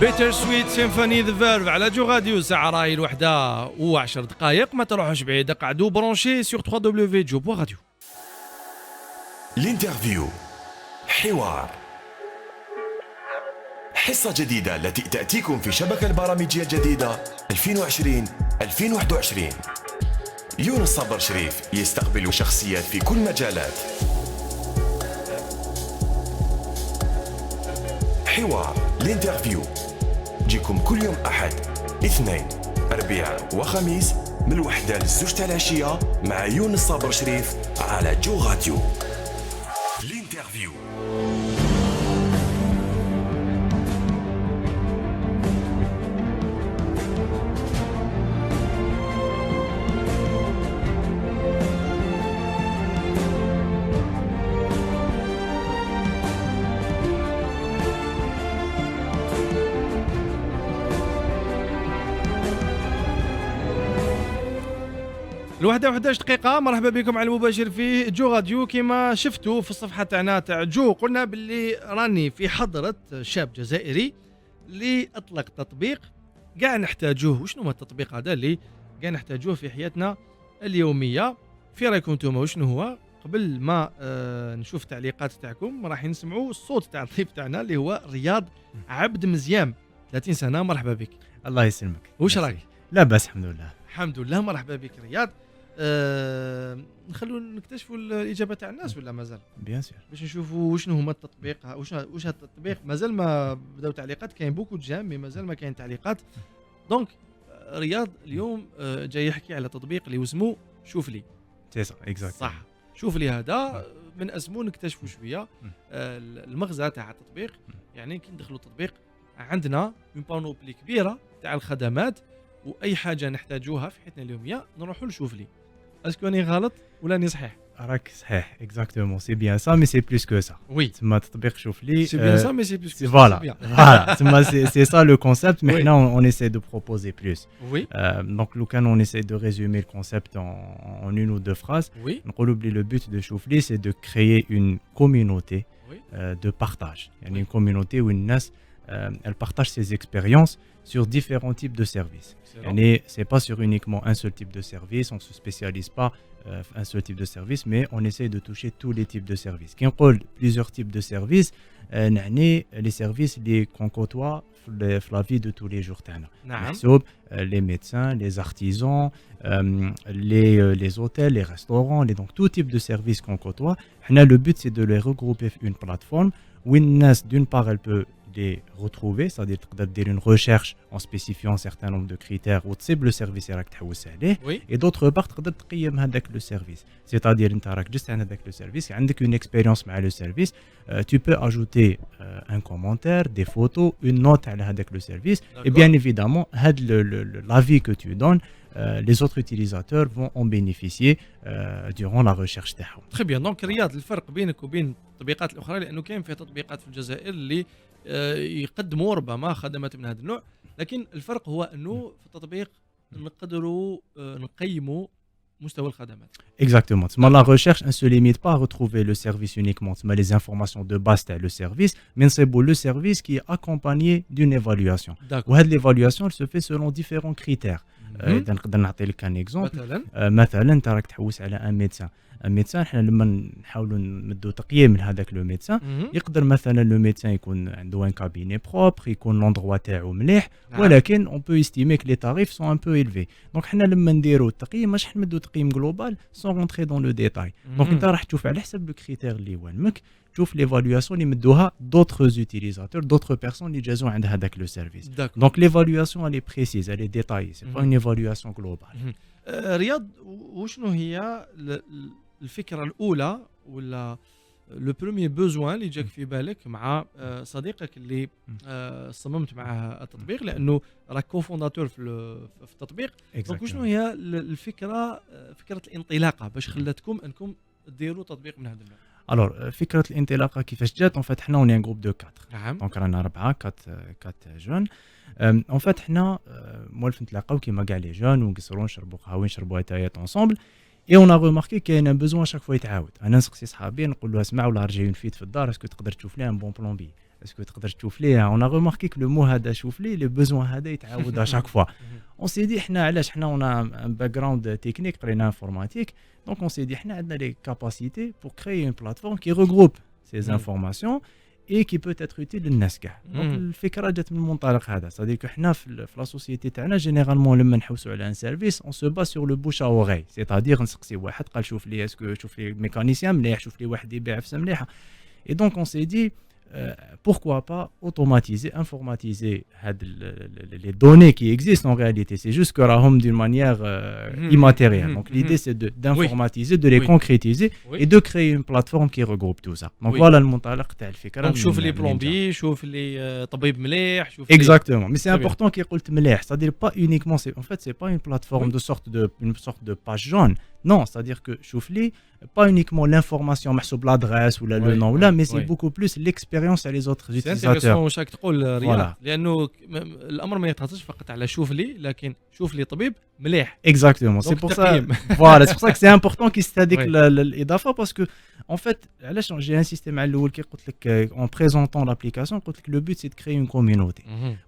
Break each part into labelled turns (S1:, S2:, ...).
S1: بيتر سويت سيمفوني ذا فيرف على جو راديو. ساعة راهي الوحدة و10 دقائق. ما تروحوش بعيد، قعدوا برونشي سور www.jo.radio.
S2: الانترفيو، حوار، حصة جديدة التي تأتيكم في شبكة البرامجية الجديدة 2020-2021. يونس صبر شريف يستقبل شخصيات في كل مجالات. حوار الانترفيو جيكم كل يوم أحد، اثنين، أربعاء وخميس من 1 ل2 تاع العشية مع يونس صبر شريف على جو راديو. الانترفيو.
S1: الوحدة 11 دقيقة. مرحبا بكم على المباشر في جو راديو. كما شفتوا في الصفحة تاعنا تاع جو، قلنا باللي راني في حضرة شاب جزائري اللي أطلق تطبيق قاع نحتاجوه. وشنو هو التطبيق هذا اللي قاع نحتاجوه في حياتنا اليومية؟ في رايكم نتوما وشنو هو؟ قبل ما نشوف تعليقات تاعكم راح نسمعوا الصوت تاع الضيف تاعنا اللي هو رياض عبد مزيام، 30 سنة. مرحبا بك.
S3: الله يسلمك.
S1: وش رايك؟
S3: لا بس الحمد لله.
S1: الحمد لله. مرحبا بك رياض. نخلو نكتشفوا الإجابة تاع الناس ولا مازال؟
S3: بيان سور.
S1: باش نشوفوا وشنو هما التطبيق، واش هذا التطبيق. مازال ما بداو تعليقات، كاين بوكو جام مي مازال ما كاين تعليقات. دونك رياض اليوم جاي يحكي على تطبيق اللي اسمه شوف لي.
S3: اكزاكت.
S1: صح، شوف لي. هذا من اسمه نكتشفوا شويه المغزى تاع التطبيق. يعني كي ندخلوا التطبيق عندنا اون بانوبلي كبيره تاع الخدمات واي حاجه نحتاجوها في حياتنا اليوميه نروحوا نشوف لي. اسكو اني غلط ولا راني صحيح؟
S3: راك صحيح. اكزاكتومون سي بيان سا مي سي بلوس كو سا.
S1: وي
S3: تما تطبيق شوف لي
S1: سي بيان سا مي سي بلوس كو سا.
S3: فوالا تما سي سا لو كونسيبت. مي حنا اون ايساي دو بروبوزي بلوس.
S1: وي
S3: دونك لو كان اون ايساي دو ريزومي الكونسيبت en une ou deux phrases. نقولوا بلي لو بوت دو شوف لي سي دو كريي اون كوميونيتي de partage. يعني une communauté où une NAS elle partage ses expériences sur différents types de services. Yani c'est pas sur uniquement un seul type de service, on se spécialise pas un seul type de service, mais on essaie de toucher tous les types de services. Quand on parle plusieurs types de services, les services qu'on côtoie dans la vie de tous les jours. Les médecins, les artisans, les hôtels, les restaurants, donc tout type de services qu'on côtoie. Le but c'est de les regrouper sur une plateforme où une NAS d'une part elle peut les retrouver, c'est-à-dire faire une recherche en spécifiant un certain nombre de critères ou le service et d'autre part تقيم le service, c'est-à-dire انت راك جست عندك le service, عندك une expérience مع le service, tu peux ajouter un commentaire, des photos, une note على هذاك le service. Et bien évidemment l'avis que tu donnes, les autres utilisateurs vont en bénéficier durant la recherche تاعهم.
S1: Très bien. Donc رياض، الفرق بينك وبين التطبيقات الاخرى لانه كاين فيه تطبيقات في الجزائر اللي يقدموا ربما خدمات من هذا النوع، لكن الفرق هو انه في التطبيق نقدروا نقيموا مستوى الخدمات.
S3: Exactement. La recherche ne se limite pas à retrouver le service uniquement, les informations de base de le service, mais c'est le service qui est accompagné d'une évaluation. Et l'évaluation elle se fait selon différents critères. نقدر نعطي لك un exemple. مثلا انت راك تحوس على un médecin. الميدسان احنا لما نحاولوا نمدوا تقييم لهذاك لو ميدسان يقدر مثلا لو ميدسان يكون عنده ان كابيني بروبر، يكون لوندروا تاعو مليح، ولكن اون بو استيمي كو لي تاريف سون ان بو ايلفي. دونك حنا لما نديروا التقييم ماش نمدوا تقييم جلوبال سون رونتري دون لو ديتاي. دونك انت راح تشوف على حسب لو كريتير اللي يوالمك، تشوف ليفالواسيون اللي مدوها دوطخ يوتيليزاتور، دوطخ بيرسون اللي جازوا عند هذاك لو سيرفيس. دونك ليفالواسيون اللي بريسيز، اللي ديتاي، سي با اون ايفالواسيون جلوبال.
S1: رياض، وشنو هي الفكرة الأولى ولا لو بروميي بوزوان اللي جاك في بالك مع صديقك اللي صممت معه التطبيق، لأنه راك كوفونداتور في التطبيق. دونك وشنو هي الفكرة، فكرة الانطلاقة باش خلاتكم أنكم ديروا تطبيق من هذا النوع؟
S3: Alors فكرة الانطلاقة كيفاش جات؟ en fait حنا on est un groupe de 4.
S1: نعم.
S3: donc رانا 4 جون. en fait حنا موالف نتلاقاو كيما كاع لي جون ونقصروا نشربوا قهوه نشربوا اتايات ensemble. Et on a remarqué qu'il y a un besoin à chaque fois يتعاود. انا نسقسي صحابي نقول له اسمع ولا رجعي نفيد في الدار، اسكو تقدر تشوف لي ان بون بلومبي، est-ce que تقدر تشوف ليه on a remarqué que le mot هذا شوف ليه le besoin هذا يتعاود à chaque fois on s'est dit احنا علاش احنا on a un background technique قرينا informatique donc on s'est dit احنا عندنا les capacités pour créer une plateforme qui regroupe ces informations et qui peut être utile للناس كاع. دونك الفكره جات من المنطلق هذا c'est-à-dire que حنا في لا سوسيتي تاعنا جينيرالمون لما نحوسوا على ان سيرفيس on se base sur le bouche à oreille c'est-à-dire نسقسي واحد قال شوف لي اسكو شوف لي ميكانيسيان مليح شوف لي واحد يبيع عفسه مليحه et donc on s'est dit pourquoi pas automatiser, informatiser les données qui existent en réalité. C'est juste que rahom d'une manière immatérielle. Donc l'idée c'est d'informatiser, de les concrétiser et de créer une plateforme qui regroupe tout ça. Donc voilà le منطلق تاع الفكرة.
S1: Donc شوف les plombiers, شوف les طبيب مليح, شوف
S3: Exactement. Mais c'est important qu'il قلت مليح. C'est-à-dire pas uniquement en fait c'est pas une plateforme une sorte de page jaune. Non, c'est-à-dire que شوف pas uniquement l'information محسوب l'adresse ou le nom là, mais c'est beaucoup plus l'expérience à les autres utilisateurs.
S1: C'est intéressant واش تقول رياض لأنه الأمر ما يقتصرش فقط على شوف لي لكن شوف لي طبيب مليح.
S3: Exactement. C'est pour ça. Voilà, c'est pour ça que c'est important qu'il s'addique l'IDAFA parce que en fait, j'ai insisté مع الأول كي قلت لك en présentant l'application قلت لك le but c'est de créer une communauté.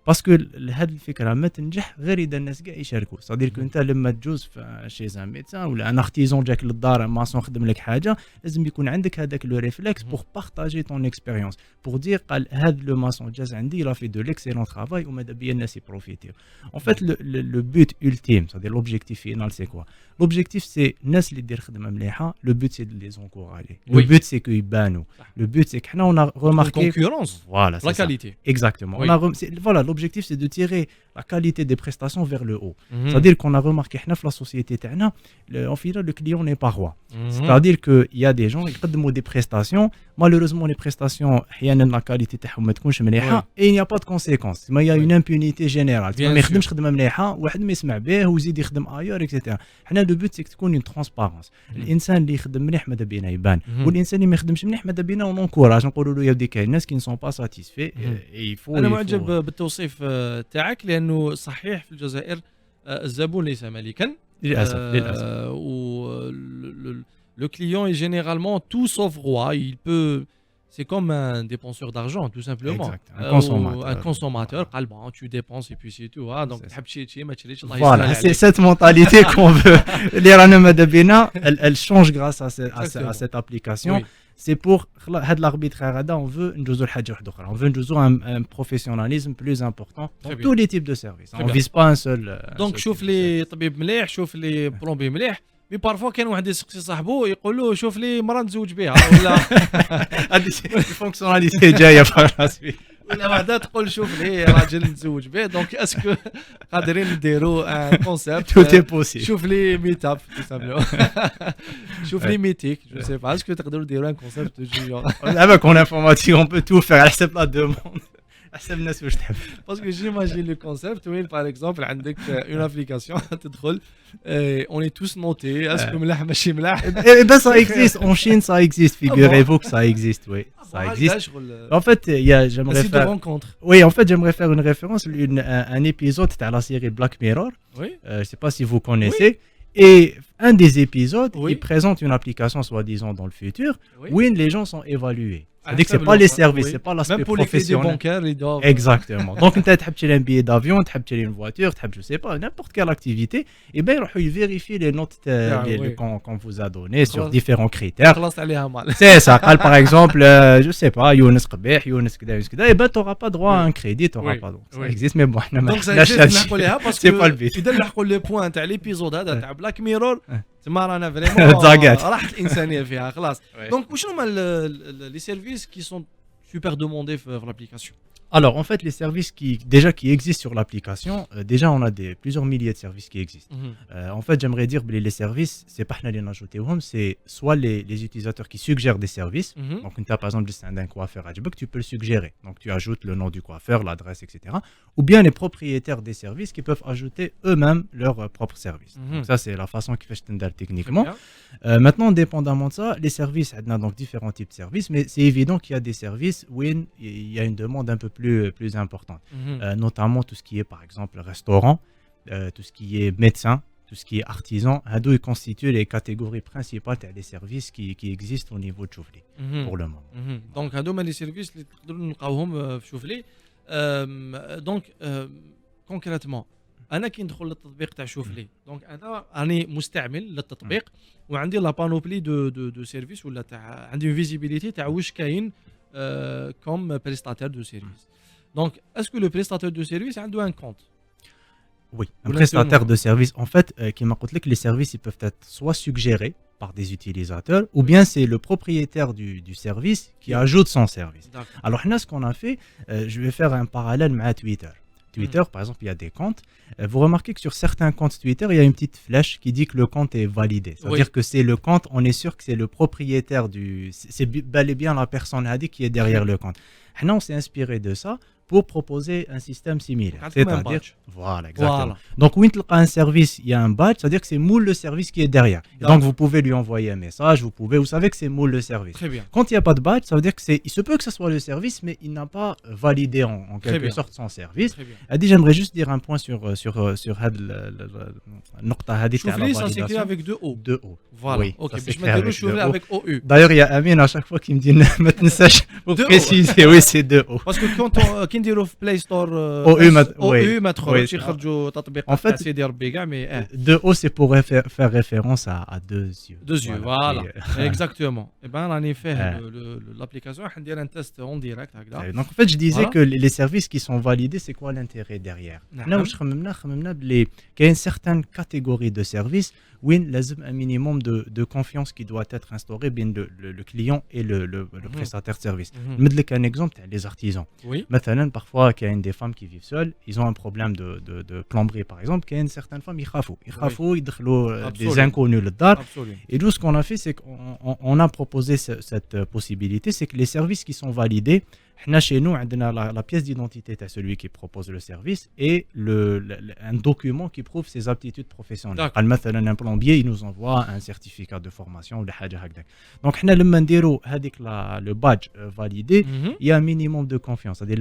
S3: Parce que هذه الفكرة ما تنجح غير إذا الناس كاع يشاركوا. C'est-à-dire que أنت لما تجوز chez un médecin ولا un artisan جاك للدار ماسون خدم لك حاجة لازم يكون عندك هذاك le réflexe pour partager ton expérience. Pour dire قال هذا le maçon جاز عندي il a fait de l'excellent travail وماذا بيا الناس يبروفيتيو. En fait le but ultime c'est-à-dire l'objectif final c'est quoi? L'objectif c'est الناس اللي دير خدمة مليحة le but c'est de les encourager. Le but c'est qu'ils يبانوا. Le but c'est que on a remarqué
S1: concurrence.
S3: Voilà,
S1: la qualité.
S3: Exactement. Voilà, l'objectif c'est de tirer la qualité des prestations vers le haut. C'est-à-dire qu'on a remarqué que dans la société تاعنا en final le client n'est pas roi. C'est-à-dire que il y a des gens qui يقدموا des prestations malheureusement les prestations احيانا la qualité تاعهم ما تكونش مليحة et il n'y a pas de conséquences. Mais il y a une impunité générale. ما يخدمش خدمة مليحة واحد ما يسمع به ويزيد يخدم ailleurs etc. حنا le but c'est que تكون une transparence. الإنسان اللي يخدم مليح ماذا بينا يبان والإنسان اللي ما يخدمش مليح ماذا بينا on encourage نقولوا له يا ودي كاين ناس qui ne sont pas satisfaits et il faut.
S1: أنا معجب بالتوصيف تاعك لأنه صحيح في الجزائر الزبون ليس ملكا.
S3: للأسف.
S1: Le client est généralement tout sauf roi. Il peut, c'est comme un dépenseur d'argent, tout simplement.
S3: Exact. Un consommateur.
S1: Un consommateur. Bon, tu dépenses et puis c'est tout. Donc,
S3: voilà, c'est cette mentalité qu'on veut. Les ranem adabina, elle change grâce à cette application. Oui. C'est pour l'arbitre on veut un professionnalisme plus important dans tous les types de services. On ne vise pas un seul.
S1: Donc, شوف لي طبيب مليح, شوف لي بلومبي مليح. مي بارفوا كان واحد يسقسي صاحبو يقول له شوف لي مرة نتزوج بها ولا
S3: هذه الفونكسيوناليتي جايه فراسي
S1: ولا وحده تقول شوف لي راجل نتزوج به. دونك اسكو قادرين نديروا ان كونسيبت
S3: تو تي بوسيبل
S1: شوف لي ميت اب تسمعوا شوف لي ميتيك جو سي با اسكو تقدروا ديروا ان كونسيبت جو
S3: avec en informatique on peut tout faire على حسب la demande حسب الناس واش تحب.
S1: باسكو جيماجين لو كونسيبت وين باغ اكزومبل عندك اون ابليكاسيون تدخل on est tous notés اسكو ملاح ماشي ملاح.
S3: Ben ça existe en Chine, ça existe, figurez-vous que ça existe, oui, ça existe. En fait, j'aimerais faire Oui, en fait, j'aimerais faire une référence un épisode de la série Black Mirror.
S1: Oui.
S3: Je sais pas si vous connaissez. Et un des épisodes, il présente une application soi-disant dans le futur où les gens sont évalués. C'est-à-dire que c'est pas les services, c'est pas l'aspect professionnel.
S1: Même pour les bancaires,
S3: Exactement. Donc, tu as acheté un billet d'avion, tu as acheté une voiture, tu as, je sais pas, n'importe quelle activité, et bien, ils vérifient les notes qu'on vous a données sur différents critères. C'est ça. Par exemple, je sais pas, Younes Qbih, Younes Kda, et ben, tu n'auras pas droit à un crédit, tu n'auras pas droit. Ça existe, mais bon,
S1: donc ça existe,
S3: c'est pas le but.
S1: Tu donnes le point à l'épisode de Black Mirror. تما رانا فريمون راحت الانسانيه فيها خلاص. دونك وشنو هما لي سيرفيس كي سون سوبر دوموندي في l'application?
S3: Alors, en fait, les services qui existent sur l'application, déjà, on a plusieurs milliers de services qui existent. En fait, j'aimerais dire que les services, c'est pas nous les ajouter, c'est soit les utilisateurs qui suggèrent des services. Donc, tu as par exemple un coiffeur à Djibouti, tu peux le suggérer. Donc, tu ajoutes le nom du coiffeur, l'adresse, etc. Ou bien les propriétaires des services qui peuvent ajouter eux-mêmes leurs propres services. Donc, ça, c'est la façon qui fait standard techniquement. Maintenant, dépendamment de ça, les services, on a donc différents types de services, mais c'est évident qu'il y a des services où il y a une demande un peu plus importante. Notamment tout ce qui est, par exemple, restaurant, tout ce qui est médecin, tout ce qui est artisan, هادو ils constituent les catégories principales des services qui existent au niveau de Choufli pour le moment.
S1: دونك هذوما لي سيرفيس اللي تقدروا نلقاوهم في شوفلي. دونك كونكريتمون انا كي ندخل للتطبيق تاع شوفلي دونك انا راني مستعمل للتطبيق وعندي لا بانوبلي دو سيرفيس ولا تاع عندي فيزيبيليتي تاع واش كاين كوم بريستاتير دو سيرفيس. دونك اسكو لو بريستاتير دو سيرفيس عنده ان كونت؟
S3: Oui, un prestataire de service. En fait, qui m'a dit que les services ils peuvent être soit suggérés par des utilisateurs, ou bien c'est le propriétaire du service qui ajoute son service. Alors, là, ce qu'on a fait, je vais faire un parallèle avec Twitter. Twitter, par exemple, il y a des comptes. Vous remarquez que sur certains comptes Twitter, il y a une petite flèche qui dit que le compte est validé. C'est-à-dire que c'est le compte, on est sûr que c'est le propriétaire c'est bel et bien la personne qui est derrière le compte. Là, on s'est inspiré de ça pour proposer un système similaire. C'est-à-dire, voilà, exactement. Voilà. Donc, où il y a un service, il y a un badge, c'est-à-dire que c'est moule le service qui est derrière. Donc, vous pouvez lui envoyer un message, vous savez que c'est moule le service.
S1: Très bien.
S3: Quand il n'y a pas de badge, ça veut dire que il se peut que ce soit le service, mais il n'a pas validé en quelque sorte son service. J'aimerais juste dire un point sur Nokta Hadith.
S1: Choufli, ça s'écrit avec deux O.
S3: Deux O.
S1: Voilà.
S3: Oui,
S1: ok, je m'appelle Choufli avec OU.
S3: D'ailleurs, il y a Amine à chaque fois qui me dit maintenant sèche pour préciser. Oui, c'est deux O.
S1: Parce que quand on نديرو في بلاي ستور OU ما تخرجش يخرجوا تطبيق تاع سيدي ربي كاع مي
S3: deux O c'est pour faire référence à deux yeux.
S1: Deux yeux, voilà. Exactement. Et ben راني فيه l'application راح ندير un test en direct هكذا.
S3: Donc en fait je disais que les services qui sont validés c'est quoi l'intérêt derrière. Là واش خممنا بلي كاين certaines catégories de services وين لازم un minimum de confiance qui doit être instauré بين le client et le prestataire de service. نمد لك un exemple تاع les artisans.
S1: Oui.
S3: مثلا parfois qu'il y a des femmes qui vivent seules, ils ont un problème de plomberie par exemple, qu'il y a certaines femmes يخافوا يدخلوا des inconnus للدار. Et nous ce qu'on a fait c'est qu'on a proposé cette possibilité, c'est que les services qui sont validés, chez nous on a la pièce d'identité de celui qui propose le service et un document qui prouve ses aptitudes professionnelles. مثلا un plombier il nous envoie un certificat de formation ou حاجه هكذاك. Donc حنا لما نديروا هذيك le badge validé, il y a un minimum de confiance. C'est-à-dire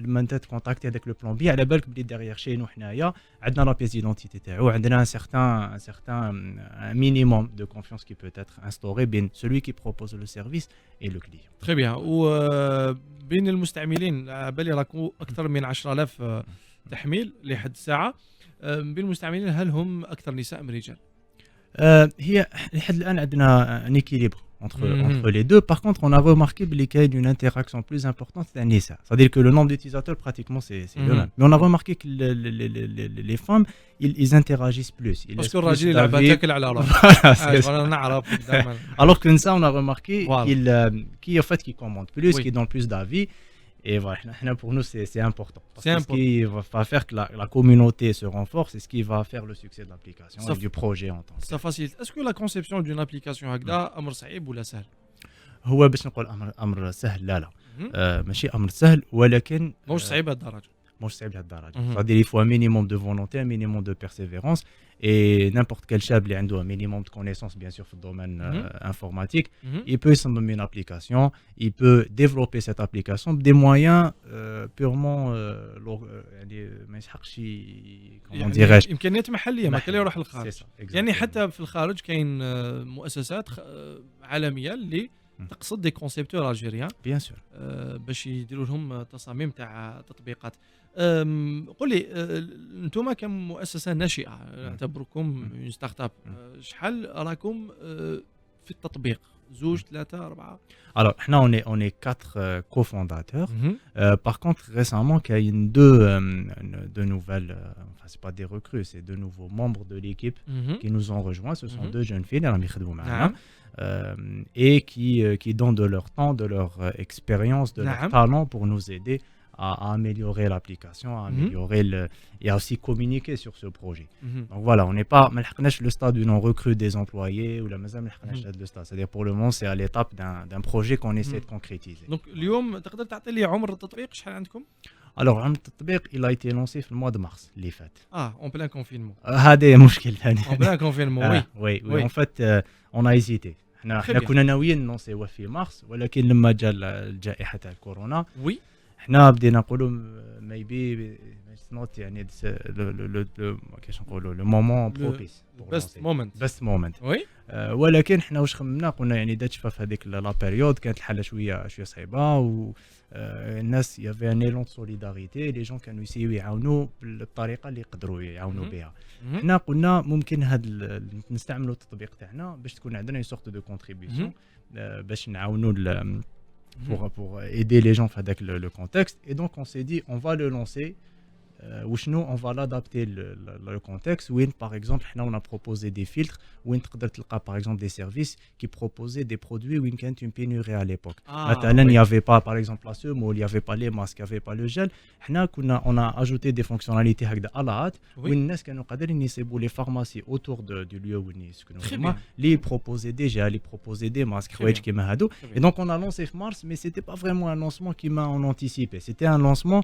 S3: لما انت تكونتاكتي هذاك le plombier على بالك بلي derrière chez nous حنايا عندنا la pièce d'identité تاعو عندنا un certain minimum de confiance qui peut être instauré بين celui qui propose le service et le client.
S1: Très bien. بين المستعملين بالي راكم اكثر من 10000 تحميل لحد الساعه. بين المستعملين هل هم اكثر نساء ام رجال؟
S3: هي لحد الان عندنا ان équilibre entre les deux. Par contre, on a remarqué qu'il y a une interaction plus importante d'un Nisa. C'est-à-dire que le nombre d'utilisateurs, pratiquement, c'est le même. Mais on a remarqué que les femmes, ils interagissent plus.
S1: Parce que Rajil, il a battu la
S3: alors que ça, on a remarqué qu'ils commentent plus, qu'ils donnent plus d'avis. Et voilà, pour nous, c'est important. Parce que ce qui va faire que la communauté se renforce, c'est ce qui va faire le succès de l'application et du projet en tant que tel.
S1: Ça facilite. Est-ce que la conception d'une application هكذا أمر صعيب ولا سهل؟
S3: هو باش نقول أمر سهل لا ماشي أمر سهل ولكن
S1: مش صعيب هالدرجة.
S3: مش صعيب لهالدرجة. C'est-à-dire il faut un minimum de volonté, un minimum de persévérance et n'importe quel chab اللي عنده un minimum de connaissances bien sûr في le domaine informatique, il peut s'en une application, il peut développer cette application des moyens purement ما يسحقش comment dirais-je
S1: إمكانيات محلية ما كان يروح للخارج. يعني حتى في الخارج كاين مؤسسات عالمية اللي تقصد دي كونسيبتور الجيريان
S3: بيان سور
S1: باش يديروا لهم تصاميم تاع تطبيقات. قول لي انتم كمؤسسه ناشئه نعتبركم ستارت اب شحال راكم في التطبيق؟ زوج ثلاثه اربعه؟
S3: Alors, on est 4 cofondateurs. Par contre, récemment, il y a deux nouvelles, enfin, c'est pas des recrues, c'est deux nouveaux membres de l'équipe qui nous ont rejoints. Ce sont deux jeunes filles, et qui donnent de leur temps, de leur expérience, de leur talent pour nous aider à améliorer l'application, à améliorer et à aussi communiquer sur ce projet. Donc voilà, on n'est pas le stade où on recrute des employés ou le stade. C'est-à-dire pour le moment, c'est à l'étape d'un projet qu'on essaie de concrétiser.
S1: Donc اليوم تقدر تعطي لي عمر التطبيق شحال عندكم؟
S3: Alors عمر التطبيق il a été lancé في le mois de mars اللي فات.
S1: En plein confinement.
S3: هذا مشكل ثاني.
S1: En plein confinement, oui.
S3: En fait, on a hésité. احنا كنا ناويين نلونسيوه في مارس ولكن لما جاء الجائحة تاع الكورونا.
S1: Oui.
S3: احنا بدينا نقولوا ميبي it's not يعني كيفاش نقولوا لو مومون بروبيس بيست مومنت
S1: وي
S3: ولكن حنا واش خممنا قلنا يعني دات شفا في هذيك لا بيريود كانت الحاله شويه صعيبه و الناس يافي ان ايلون سوليداريتي لي جون كانوا يسيو يعاونوا بالطريقه اللي يقدروا يعاونوا بها. حنا قلنا ممكن هذا نستعملوا التطبيق تاعنا باش تكون عندنا une sorte de contribution باش نعاونوا pour aider les gens dans le contexte. Et donc on s'est dit on va le lancer ou sinon on va l'adapter le contexte où par exemple on a proposé des filtres où par exemple des services qui proposaient des produits où il y avait une pénurie à l'époque. Il n'y avait pas par exemple la semoule, il n'y avait pas les masques, il n'y avait pas le gel. On a ajouté des fonctionnalités à la hâte où les gens ont les pharmacies autour du lieu où ils proposaient des gels, ils proposaient des masques. Et donc on a lancé mars, mais ce n'était pas vraiment un lancement qui m'a anticipé. C'était un lancement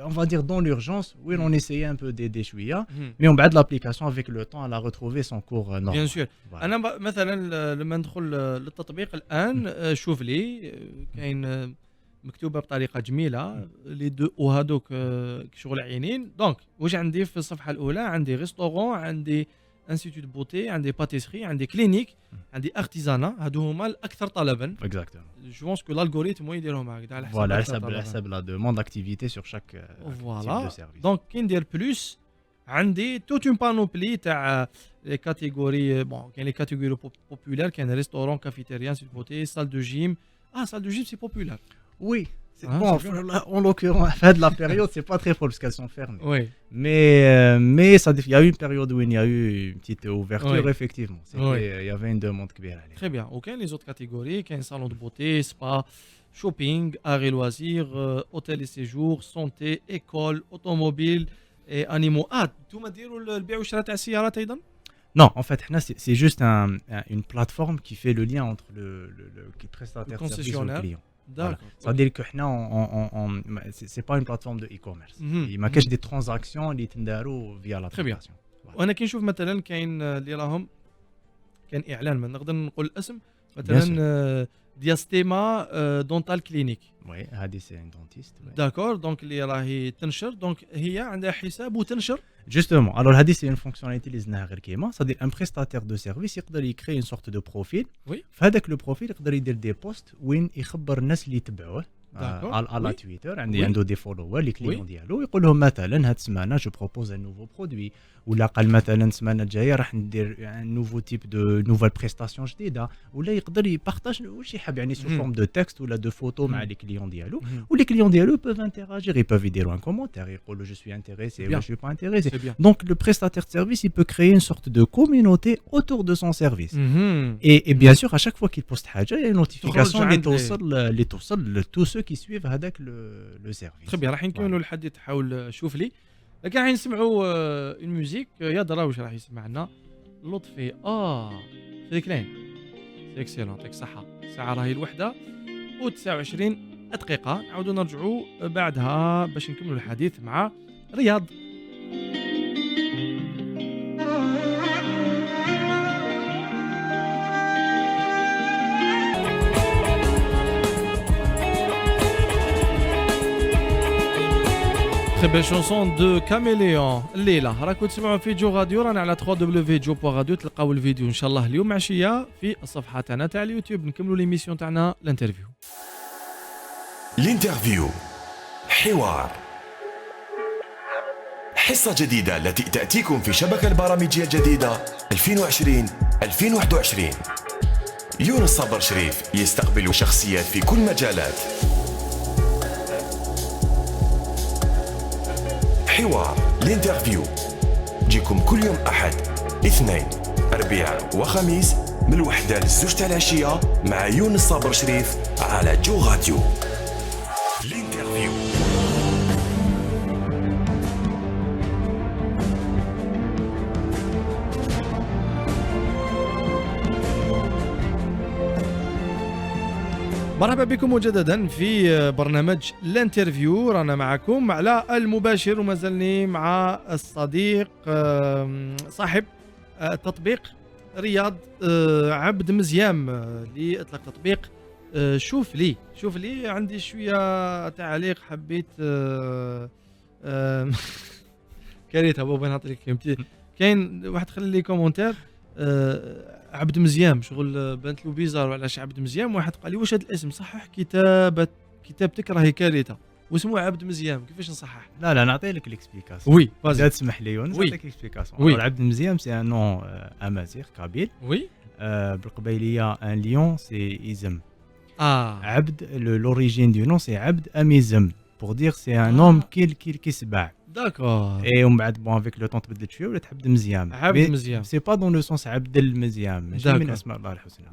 S3: on va dire dans l'urgence où on essayait un peu d'aider Chouïa, mais on bat l'application avec le temps elle a retrouvé son cours normal.
S1: Bien sûr. أنا مثلا لما ندخل للتطبيق الآن شوف لي كاين مكتوبة بطريقة جميلة لي دو وهذوك شغل عينين. دونك واش عندي في الصفحة الأولى عندي ريستورون عندي انستيتوت بوتي عندي باتيسري عندي كلينيك عندي ارتيزانا هادو هما الاكثر طلبا.
S3: اكزاكتومون
S1: جو بونس كو الالغوريثم يديرهم هكذا على حسب
S3: على حسب لا دوموند داكتيفيتي سور شاك
S1: فوالا. دونك كي ندير بلوس عندي توت اون بانوبلي تاع لي كاتيجوري. بون كاين لي كاتيجوري بوبولار كاين ريستورون كافيتيريا انستيتوت بوتي سال دو جيم. سال دو جيم سي بوبولار.
S3: وي bon, en l'occurrence, à la période, c'est pas très fort parce qu'elles sont fermées.
S1: Oui.
S3: Mais il y a eu une période où il y a eu une petite ouverture, effectivement. Il y avait une demande qui bien.
S1: Très bien. Ok, les autres catégories, il y a un salon de beauté, spa, shopping, art et loisirs, hôtel et séjour, santé, école, automobile et animaux. tout m'a dit le بيع والشراء تاع السيارات أيضا؟
S3: Non, en fait, c'est juste une plateforme qui fait le lien entre le prestataire de service et le client. Voilà. C'est-à-dire que c'est pas une plateforme de e-commerce. Il y a des transactions qui sont via l'application.
S1: وانا كي نشوف مثلا كاين اللي راهم كان اعلان ما نقدر نقول الاسم مثلا دياستيما دونتال كلينيك.
S3: وي هذه سي ان دونتيست.
S1: داكور دونك اللي راهي تنشر دونك هي عندها حساب وتنشر.
S3: Justement, alors هذه c'est une fonctionnalité اللي زدناها غير كيما c'est-à-dire un prestataire de service يقدر يكري une sorte de profil.
S1: Oui.
S3: فهذاك لو بروفيل يقدر يدير دي بوست وين يخبر الناس اللي يتبعوه على تويتر عنده دي فولوور لي كليون ديالو يقول لهم مثلا هاد السمانه جو بروبوز ان نوفو برودوي ولا قال مثلا السمانه الجايه راح ندير ان نوفو تيب دو نوفل بريستاسيون جديده ولا يقدر يبارطاج واش يحب يعني سو فورم دو تكست ولا دو فوتو مع لي كليون ديالو ولي كليون ديالو بوف انتراجير يبوف يديروا ان كومونتير يقولوا جو سوي انتريسي ولا جو سوي با انتريسي. دونك لو بريستاتير de service il peut créer une sorte de communauté autour de son service. Et bien sûr à chaque fois qu'il poste حاجه il y a une notification اللي توصل لتو ceux qui suivent هذاك le service.
S1: Très bien. راح نكملوا الحديث حول شوف لي لكن راح نسمعوا الموسيقى يا درا واش راح يسمعنا لطفي فيكلين سي اكسيلون يعطيك الصحه. الساعه راهي الوحده و29 دقيقه نعاودوا نرجعوا بعدها باش نكملوا الحديث مع رياض. Très belle chanson de Caméléon الليلة راكم تسمعوا في جو راديو. رانا على www.jo.radio تلقاو الفيديو ان شاء الله اليوم عشية في الصفحة تاعنا تاع اليوتيوب. نكملوا ليميسيون تاعنا الانترفيو.
S2: الانترفيو حوار حصة جديدة التي تأتيكم في شبكة البرامجية الجديدة 2020-2021. يونس صابر شريف يستقبل شخصيات في كل مجالات. حوار الانترفيو جيكم كل يوم أحد اثنين أربعاء وخميس من الوحدة للزوج تاع العشية مع يونس صابر شريف على جو راديو. الانترفيو
S1: مرحبا بكم مجددا في برنامج الانترفيو. رانا معكم على المباشر ومازلني مع الصديق صاحب التطبيق رياض عبد مزيام اللي اطلق تطبيق شوف لي. عندي شويه تعليق حبيت كارثه بابا نعطي لك كلمتين. كاين واحد خلى لي كومونتير عبد مزيام شغل بانت له بيزار وعلاش عبد مزيام. واحد قال لي واش هذا الاسم صحح كتابتك راهي كارثه واسمه عبد مزيام كيفاش نصحح؟
S3: لا نعطي لك ليكسبليكاسيون.
S1: وي
S3: اذا تسمح لي نعطيك ليكسبليكاسيون. عبد مزيام سي ان نون امازيغ كابيل.
S1: وي
S3: بالقبيليه ان ليون سي ايزم.
S1: عبد
S3: l'origine du nom c'est عبد اميزم pour dire c'est un homme qui سبع.
S1: D'accord.
S3: Et on بعد bon avec le temps تبدلت شويه ولات عبد مزيام.
S1: عبد مزيام.
S3: C'est pas dans le sens عبد المزيام ماشي من اسماء الله الحسنى.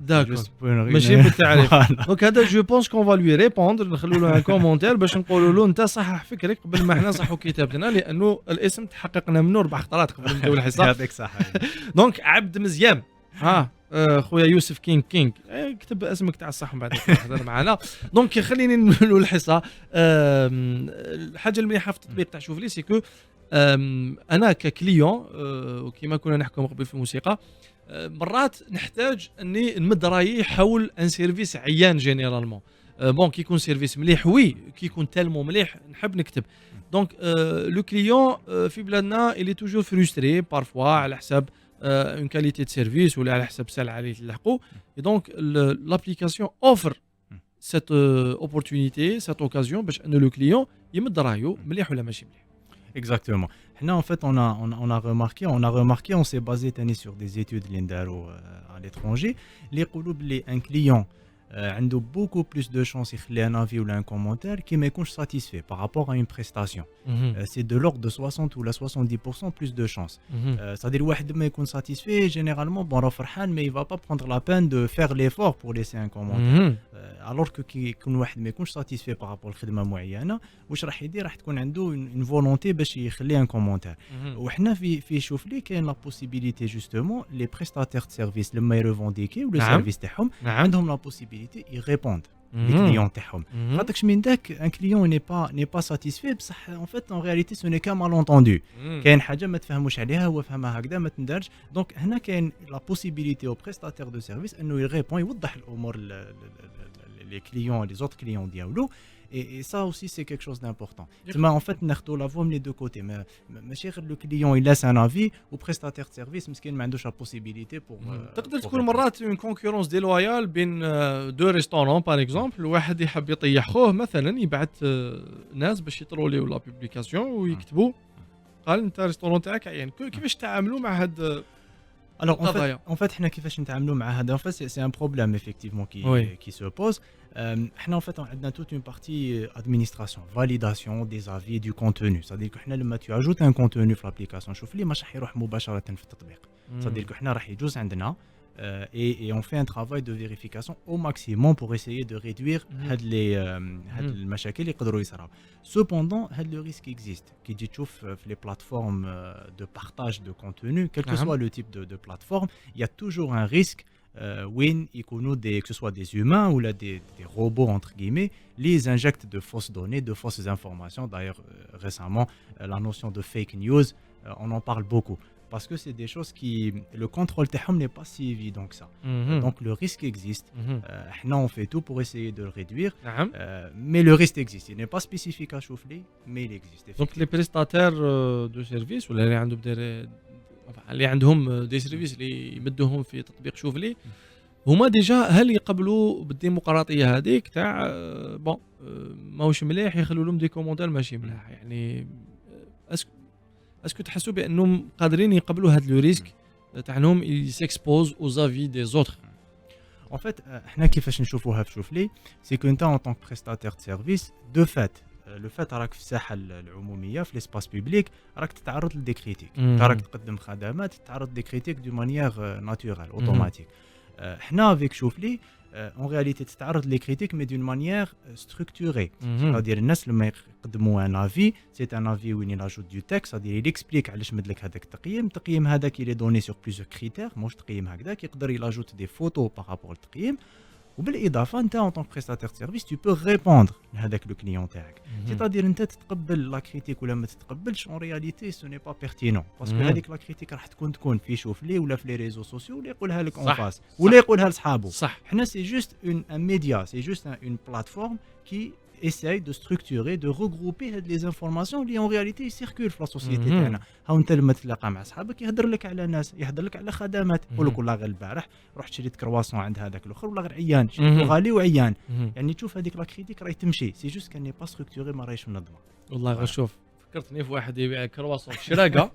S1: ماشي بالتعريف. دونك هذا جو بونس كون فا لوي ريبوندر نخلوا له ان كومونتير باش نقولوا له انت صحح فكرك قبل ما احنا نصحوا كتابتنا لانه الاسم تحققنا منه 4 خطرات قبل نبداو الحصه.
S3: يعطيك الصحه.
S1: دونك عبد مزيام. خويا يوسف كينغ كتب اسمك تاع الصح من بعد تهضر معنا. دونك خليني نقولوا الحصه. الحاجه المليحه في التطبيق تاع شوف لي سي كو انا ككليون وكيما كنا نحكوا قبل في الموسيقى مرات نحتاج اني نمد رايي حول ان سيرفيس عيان جينيرالمون. بون كي يكون سيرفيس مليح وي كي يكون تالمو مليح نحب نكتب. دونك لو كليون في بلادنا il est toujours frustré parfois على حساب une qualité de service ولا على حسب السلعه اللي تلحقوا. Et donc l'application offre cette opportunité cette occasion باش ان لو كليون يمد رايو مليح ولا ماشي مليح.
S3: Exactement. Là, en fait, on a remarqué, on s'est basé sur des études l'Indaro à l'étranger. Un client a beaucoup plus de chances de un avis ou un commentaire qui n'est pas satisfait par rapport à une prestation. C'est de l'ordre de 60 ou 70% plus de chances. C'est-à-dire que quelqu'un est satisfait, généralement, bon, mais il ne va pas prendre la peine de faire l'effort pour laisser un commentaire. Alors que quelqu'un n'est pas satisfait par rapport à une chose معينة, واش راح يدير راح تكون عنده une volonté باش يخلي un commentaire. وحنا في شوف لي كاين la possibilité justement les prestataires de services لما يريفونديكي ولا service تاعهم عندهم la possibilité ils répondent les clients تاعهم. خاطرش من داك un client n'est pas satisfait بصح en fait en réalité ce n'est qu'un malentendu. كاين حاجه ما تفهموش عليها هو فهمها هكذا ما تندرج. دونك هنا كاين la possibilité au prestataire de service انه يريبون يوضح الامور les clients les autres clients diaolo. Et ça aussi c'est quelque chose d'important. En fait ناخذوا la voix des deux côtés. ماشي غير le client il laisse un avis au prestataire de service مسكين ما عندوش la possibilité pour
S1: تقدر تكون مرات une concurrence déloyale بين deux restaurants par exemple. واحد يحب يطيح خوه مثلا يبعث ناس باش يطروليو لا بوبليكاسيون ويكتبوا قال انت ريستورون تاعك عيان. كيفاش تعاملوا مع هاد
S3: Alors en fait حنا كيفاش نتعاملوا مع هذا en fait c'est un problème effectivement qui se pose. حنا en fait عندنا toute une partie administration, validation des avis du contenu. C'est-à-dire que حنا لما tu ajoutes un contenu في l'application شوف لي مش راح يروح مباشرة في التطبيق. C'est-à-dire que حنا راح يجوز عندنا et on fait un travail de vérification au maximum pour essayer de réduire هاد المشاكل اللي يقدروا يصراو. Cependant, le risque existe. Qui dit les plateformes de partage de contenu, quel que soit le type de plateforme, il y a toujours un risque que ce soit des humains ou là, des robots entre guillemets, les injectent de fausses données, de fausses informations. D'ailleurs, récemment, la notion de fake news, on en parle beaucoup. Parce que c'est des choses qui... Le contrôle n'est pas si évident que ça. Donc le risque existe. On fait tout pour essayer de le réduire. Mais le risque existe. Il n'est pas spécifique à Choufli, mais il existe.
S1: Donc les prestataires de services ou اللي عندهم دي سيرفيس اللي يمدوهم في تطبيق شوفلي هما ديجا هل يقبلوا بالديمقراطيه هذيك تاع بون ماهوش مليح يخلوا لهم دي كومونتير ماشي مليح. يعني اسكو تحسوا بانهم قادرين يقبلوا هذا لو ريسك تاع انهم يسيكسبوز او زافي دي زوتر؟
S3: En fait, احنا كيفاش نشوفوها في شوفلي سي كو انت en tant que prestataire de service de fait لو فات راك في الساحه العموميه في ليسباس بوبليك راك تتعرض لدي كريتيك. راك تقدم خدمات تتعرض دي كريتيك دو مانيير ناتورال اوتوماتيك. حنا افيك شوفلي en réalité تتعرض لي كريتيك مي دون مانيير ستركتوري. c'est-à-dire الناس لما يقدموا ان افي سي ان افي وين il ajoute du texte. c'est-à-dire il explique علاش مد لك هذاك التقييم هذاك il est donné sur plusieurs critères. مش تقييم هكذاك يقدر il ajoute des photos par rapport للتقييم. وبالاضافه انت en tant que prestataire de service tu peux répondre لهذاك لو كليون تاعك. c'est-à-dire انت تتقبل لا كريتيك ولا ما تتقبلش en réalité ce n'est pas pertinent parce que هذيك لا كريتيك راح تكون في شوف لي ولا في لي ريزو سوسيو ولا يقولها لك اون فاس ولا يقولها لصحابه.
S1: صح.
S3: حنا سي جوست un média, c'est juste une plateforme qui essaye de structurer, de regrouper les informations qui en réalité circulent dans la société تاعنا. ها انت لما تلاقى مع اصحابك يهضر لك على ناس، يهضر لك على خدمات، يقول لك والله غير البارح رحت شريت كرواسون عند هذاك الاخر والله غير عيان، شريته غالي وعيان. يعني تشوف هذيك لا كريتيك راهي تمشي، سي جوست كان ني با ستركتوري، ما راهيش منظمه.
S1: والله غير شوف فكرتني في واحد يبيع كرواسون في شراقه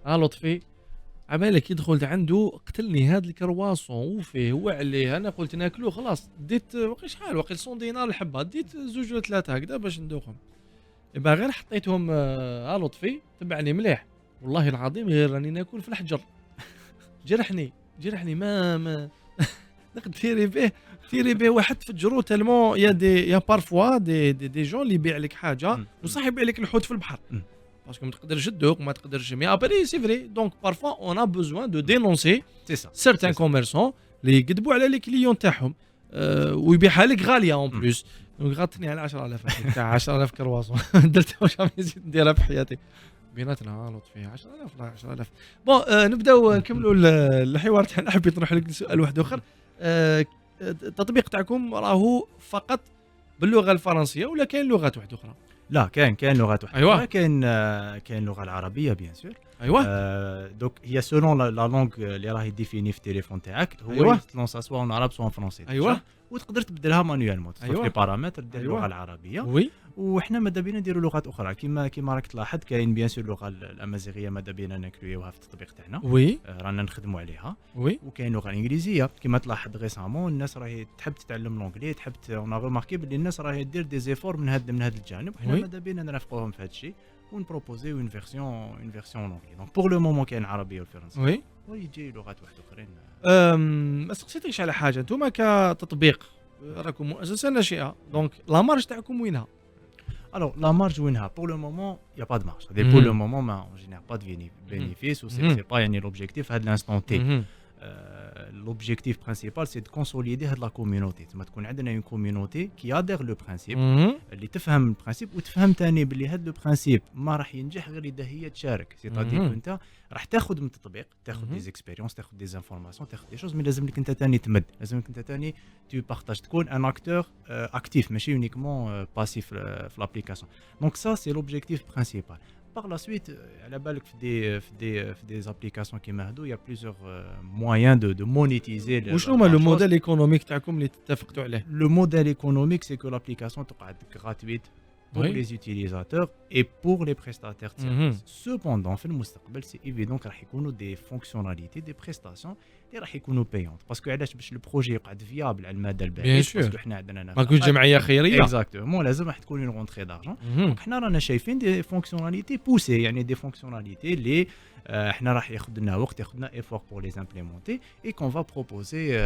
S1: لطفي عبالك يدخل عنده قتلني هذا الكرواسون وفيه وعليه. انا قلت ناكلوه خلاص، ديت واقي شحال واقي 100 دينار الحبه، ديت زوج ولا ثلاثه هكذا باش ندوقهم. يبقى غير حطيتهم لطفي تبعني مليح والله العظيم، غير راني ناكل في الحجر. جرحني ما نقد تيري به واحد تفجرو تالمون يا بارفوا دي جون اللي يبيع لك حاجه وصح يبيع لك الحوت في البحر باسكو ما تقدرش تدوق ما تقدرش. مي ابري سي فري دونك بارفوا اون ا بوزوان دو دينونسي سيرتان كوميرسون اللي يكذبوا على لي كليون تاعهم ويبيعها لك غاليه اون بلوس. دونك غاطني على 10000 تاع 10000 كرواسون درت واش نزيد نديرها في حياتي بيناتنا لطفي 10000 لا 10000. بون نبداو نكملوا الحوار تاعنا. حبيت نروح لك سؤال واحد اخر. التطبيق تاعكم راهو فقط باللغه الفرنسيه ولا كاين لغات واحده اخرى؟
S3: لا كاين لغات واحده.
S1: أيوة.
S3: كاين اللغه العربيه بيان سور.
S1: ايوه.
S3: دونك هي سولون لا لونغ اللي راهي ديفيني في التليفون تاعك، هو
S1: أيوة.
S3: تلونسا سوا اون عرب سوا اون فرونسي.
S1: ايوه.
S3: وتقدر تبدلها مانويالمون، تصيفط
S1: أيوة.
S3: لي بارامتر ديال
S1: أيوة.
S3: اللغه العربيه.
S1: وي.
S3: وحنا ماذا بينا نديروا لغات اخرى كيما راك تلاحظ. كاين بيان سور اللغه الامازيغيه ماذا بينا نكريوها في التطبيق تاعنا.
S1: وي.
S3: رانا نخدموا عليها.
S1: وي.
S3: وكاين اللغه الانجليزيه كيما تلاحظ ريسامون الناس راهي تحب تتعلم لونجلي، تحب اون غوماركي بلي الناس راهي دير دي زيفور من هذا الجانب. وحنا ماذا بينا نرافقوهم في هذا الشيء ونبروبوزي اون فيرسيون لونجلي. دونك بور لو مومون كاين عربيه والفرنسيه.
S1: وي.
S3: ويجي لغات واحده اخرين.
S1: ما سقسيتكش على حاجه، انتم كتطبيق راكم مؤسسه ناشئه، دونك لا مارج تاعكم وينها؟
S3: Alors, la marge, pour le moment, il n'y a pas de marge. Pour le moment, on ne génère pas de bénéfice ou ce n'est pas l'objectif à l'instant T. L'objectif principal, c'est de consolider la communauté. On a une communauté qui adhère le principe, qui تفهم le principe وتفهم تاني باللي هذا le principe ما راح ينجح غير إذا هي تشارك. C'est-à-dire أنت راح تاخذ من التطبيق، تاخذ des expériences، تاخذ des informations، تاخذ des choses، mais لازم لك أنت تاني تمد، لازم لك أنت تاني tu partages، تكون un acteur actif ماشي uniquement passif في l'application. Donc ça c'est l'objectif principal. Par la suite, à la balle des applications qui m'aident, il y a plusieurs moyens de monétiser.
S1: Le modèle économique تاعكم اللي اتفقتوا عليه.
S3: Le modèle économique, c'est que l'application est gratuite pour les utilisateurs et pour les prestataires de services. Cependant, في المستقبل, c'est évident qu'il y aura des fonctionnalités, des prestations اللي راح يكونوا payantes. Parce que علاش باش البروجي يقعد فيابل على المدى البعيد، باسكو حنا عندنا
S1: ما كنتش جمعيه خيريه.
S3: اكزاكتومون، لازم راح تكون اون رونتري دارجون. دونك حنا رانا شايفين دي فونكسيوناليتي بوسي، يعني دي فونكسيوناليتي اللي حنا راح ياخذ لنا وقت، ياخذ لنا ايفور بور لي امبليمونتي اي كون فا بروبوزي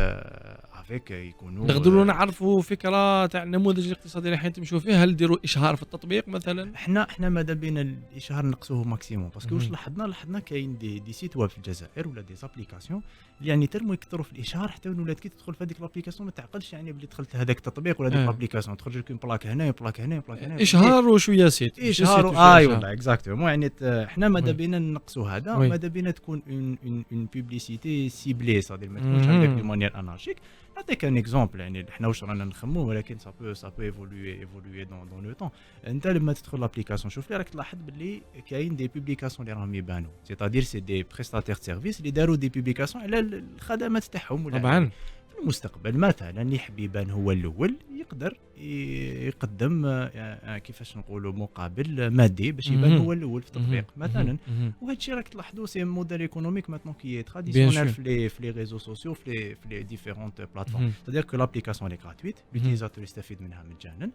S3: افيك يكونوا.
S1: نقدروا نعرفوا فكره تاع النموذج الاقتصادي اللي حين تمشوا فيه؟ هل ديروا اشهار في التطبيق مثلا؟
S3: حنا ماذا بينا الاشهار نقصوه ماكسيموم، باسكو واش لاحظنا كاين دي سيت ويب في الجزائر ولا دي زابليكاسيون يعني ترموا يكثروا في الاشهار حتى ولات كي تدخل في هذيك لابليكاسيون ما تعقلش يعني بلي دخلت هذاك التطبيق ولا هذيك لابليكاسيون، تخرج لك بلاك هنا بلاك هنا بلاك هنا
S1: اشهار وشويه سيت
S3: اشهار. والله اكزاكتومون. يعني حنا ماذا بينا نقصوا هذا، ماذا بينا تكون اون بوبليسيتي سيبلي، صادير ما تكونش عندك دي مانيير انارشيك. نعطيك ان اكزومبل، يعني حنا واش رانا نخمو، ولكن سا بو ايفولوي دون لو طون. انت لما تدخل لابليكاسيون شوف لي راك تلاحظ باللي كاين دي بوبليكاسيون اللي راهم يبانوا، سيتادير سي دي بريستاتير سيرفيس اللي داروا دي بوبليكاسيون على الخدمات تاعهم. ولا
S1: طبعا
S3: في المستقبل مثلا اللي يحب يبان هو الاول يقدر يقدم كيفاش نقولوا مقابل مادي باش يبان هو الاول في التطبيق مثلا. وهذا الشيء راك تلاحظوا سي موديل ايكونوميك ماتنون كي تراديسيونيل في لي ريزو سوسيو، في لي ديفيرونت بلاتفورم. c'est-à-dire que l'application est gratuite، l'utilisateur يستفيد منها مجانا،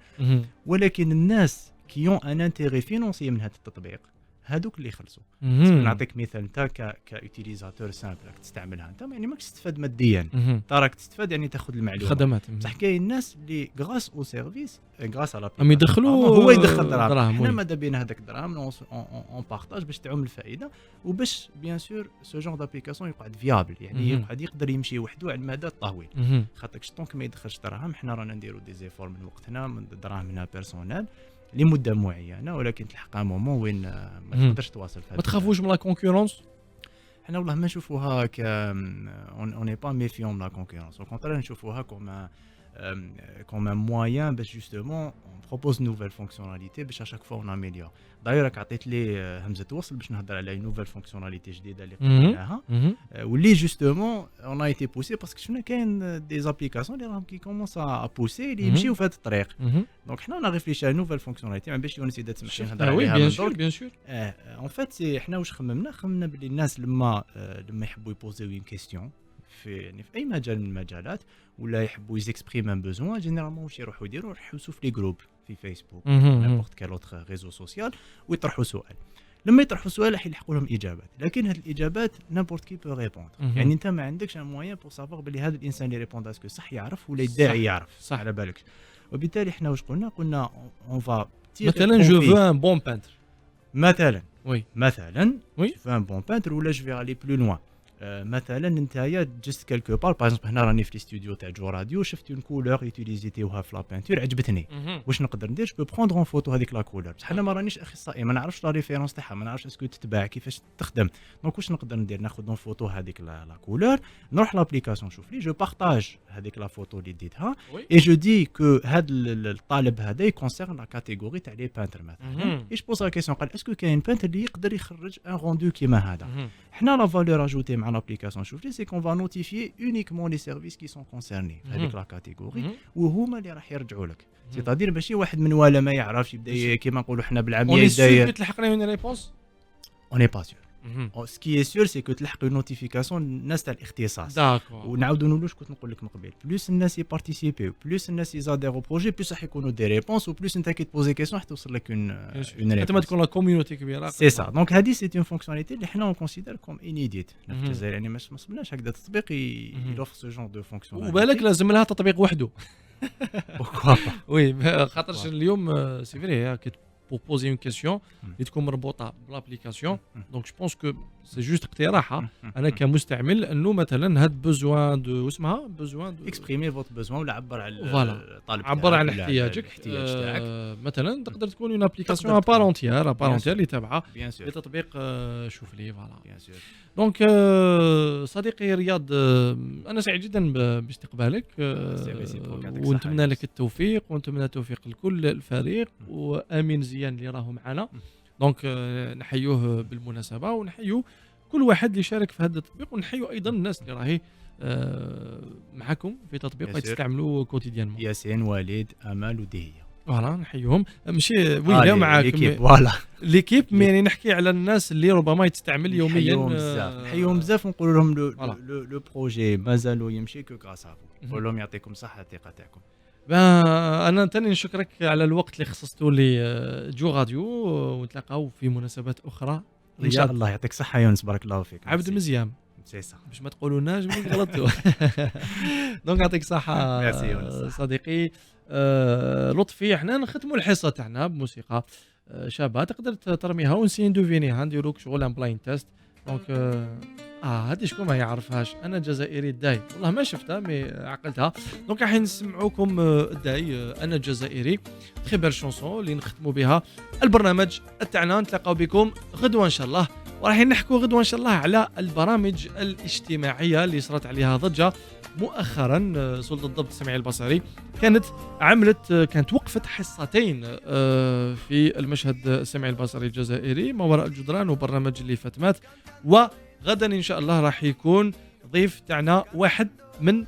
S3: ولكن الناس كي اون ان انتيري فينونسي من هذا التطبيق هادوك اللي يخلصوا. نعطيك مثال، انت كيوتيليزاتور سامبل راك تستعملها انت، يعني ماكش تستفاد ماديا، انت راك تستفاد يعني تاخذ المعلومه
S1: خدمات.
S3: بصح كاين الناس اللي غراس او سيرفيس غراس على
S1: هم يدخلوا
S3: هو يدخل دراهم. حنا ماذا بينا هذاك الدراهم اون بارطاج باش تعم الفائده، وباش بيان سور سو جون دابليكاسيون يقعد فيابل، يعني يقدر يمشي وحده على المدى الطويل. خاطر شطونك ما يدخلش دراهم، حنا رانا نديروا دي زيفور من وقتنا، من دراهمنا بيرسونيل لمده معينه، ولكن تلحق مومون وين ما تقدرش تواصل.
S1: ما تخافوش من لا كونكورونس؟
S3: حنا والله ما نشوفوها ك اون با ميفيون من لا كونكورونس، او كونترا نشوفوها كوم comme un moyen justement on propose une nouvelle fonctionnalité باش à chaque fois on améliore. D'ailleurs عطيت لي همزة وصل باش نهضر على une nouvelle fonctionnalité جديدة اللي قلناها واللي justement on a été poussé parce que شفنا كاين des applications اللي راهم كي commencent à pousser اللي يمشيو في هذا الطريق. Donc حنا on a réfléchi à une nouvelle fonctionnalité ما باش يونس يدا تسمح لي نهضر عليها
S1: bien sûr.
S3: En fait c'est حنا واش خممنا باللي الناس لما يحبوا يبوزيو une question في اي مجال من المجالات ولا يحبوا يزيكسبريم ان بوزوان جينيرالمون واش يروحوا يديروا يحوسوا في لي جروب في فيسبوك نيمبورت كال اوتر ريزو سوسيال ويطرحوا سؤال. لما يطرحوا سؤال راح يلحقوا لهم اجابات لكن هذه الاجابات نيمبورت كي بو ريبوندر يعني انت ما عندكش ان موين بور سافوار بلي هذا الانسان اللي ريبوند اسكو صح يعرف ولا يدعي يعرف صح على بالك. وبالتالي احنا واش قلنا اون فا
S1: مثلا جو فو ان بون بانتر
S3: مثلا
S1: وي
S3: مثلا جو فو ان بون بانتر ولا جو في علي بلو لوان مثلا نتايا جست كالكو بار باغ هنا راني في الاستوديو تاع جو راديو شفت اون كولور يوتيليزيتيوها في لا بانتور عجبتني واش نقدر ندير جو بروندر اون فوتو هذيك لا كولور بصح انا ما رانيش اخصائي ما نعرفش لا ريفيرونس تاعها ما نعرفش اسكو تتباع كيفاش تخدم دونك واش نقدر ندير ناخذ اون فوتو هذيك لا كولور نروح لابليكاسيون نشوف لي جو بارطاج هذيك لا فوتو اللي ديتها اي جو دي كو هذا الطالب هذا يكونسيرن لا كاتيجوري تاع لي بانتر مثلا ايش بوز لا كيسيون قال اسكو كاين بانتر اللي يقدر يخرج ان روندو كيما هذا حنا لا فالور اجوتي مع l'application Choufli, c'est qu'on va notifier uniquement les services qui sont concernés avec la catégorie وهما اللي راح يرجعوا لك. C'est-à-dire ماشي واحد من ولا ما يعرفش يبدا كيما نقولوا حنا بالعاميه
S1: يبدا تلحقنا من ريبونس.
S3: On n'est pas sûr. Ce qui est sûr c'est que تلحق notification الناس تاع الاختصاص.
S1: داكور.
S3: ونعاودوا نقولوا كنت نقول لك من قبل. بلوس الناس يبارتيسيبيو، بلوس الناس يزاديرو بروجي، بلوس راح يكونوا دي ريبونس وبلوس انت كي تبوزي كيسيون راح توصل لك اون ريبونس.
S1: حتى ما تكون لا كوميونيتي كبيره.
S3: سي سا. دونك هذه سي اون فونكسيوناليتي اللي حنا اون كونسيدير كوم انيديت. في الجزائر يعني ما صبناش هكذا تطبيق يلوفر سو جون دو فونكسيوناليتي.
S1: وبالك لازم لها تطبيق وحده.
S3: بوكوا با.
S1: وي خاطرش اليوم سي فري pour poser une question اللي تكون مربوطه بالابليكاسيون دونك جو بونس كو سي جوست اقتراح انا كمستعمل انه مثلا هاد بوزوان دو اسمها بوزوان دو
S3: اكسبريمي فوت بوزوان ولا عبر على
S1: الطالب عبر عن احتياجك
S3: تاعك
S1: مثلا تقدر تكون اون ابليكاسيون ابارونتيير اللي تابعه لتطبيق شوف لي فوالا
S3: بيان سور
S1: دونك صديقي رياض انا سعيد جدا باستقبالك ونتمنى لك التوفيق ونتمنى التوفيق لكل الفريق وامين زيان اللي راهو معنا دونك نحيوه بالمناسبه ونحيو كل واحد اللي شارك في هذا التطبيق ونحيو ايضا الناس اللي راهي معكم في تطبيق تستعملوا كوتيديانمون
S3: ياسين وليد امال ودهيه
S1: فوالا نحيوهم ماشي وين معاكم
S3: فوالا
S1: ليكيب يعني نحكي على الناس اللي ربما تستعمل يوميا
S3: نحيوهم بزاف ونقول لهم لو بروجي مازالوا يمشي كو كاسافو نقول لهم يعطيكم الصحه الثقه تاعكم.
S1: انا ثاني نشكرك على الوقت اللي خصصته لي جو راديو ونتلاقاو في مناسبات اخرى
S3: ان شاء الله. يعطيك الصحه يونس بارك الله فيك.
S1: عبد مزيان
S3: سيسا
S1: باش ما تقولوناش ملي غلطتوا. دونك يعطيك الصحه صديقي لطفي. احنا نختموا الحصه تاعنا بموسيقى شابه تقدر ترميها ونسي ندوفينيها نديرو شغل ان بلاين تيست. دونك هذه شكون ما يعرفهاش انا جزائري الداي والله ما شفتها مي عقلتها. دونك راح نسمعوكم الداي انا جزائري تري بيل شونسون اللي نختموا بها البرنامج تاعنا. نتلاقاو بكم غدوه ان شاء الله وراح نحكوا غدوه ان شاء الله على البرامج الاجتماعيه اللي صارت عليها ضجه مؤخرا. سلطه الضبط السمعي البصري كانت وقفت حصتين في المشهد السمعي البصري الجزائري ما وراء الجدران وبرنامج اللي فاتمات. وغدا ان شاء الله راح يكون ضيف تاعنا واحد من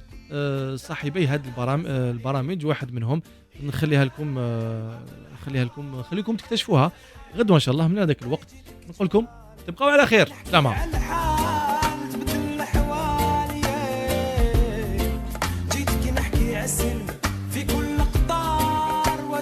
S1: صاحبي هذه البرامج واحد منهم خليكم تكتشفوها غدوه ان شاء الله. من هذاك الوقت نقول لكم تبقوا على خير. سلام.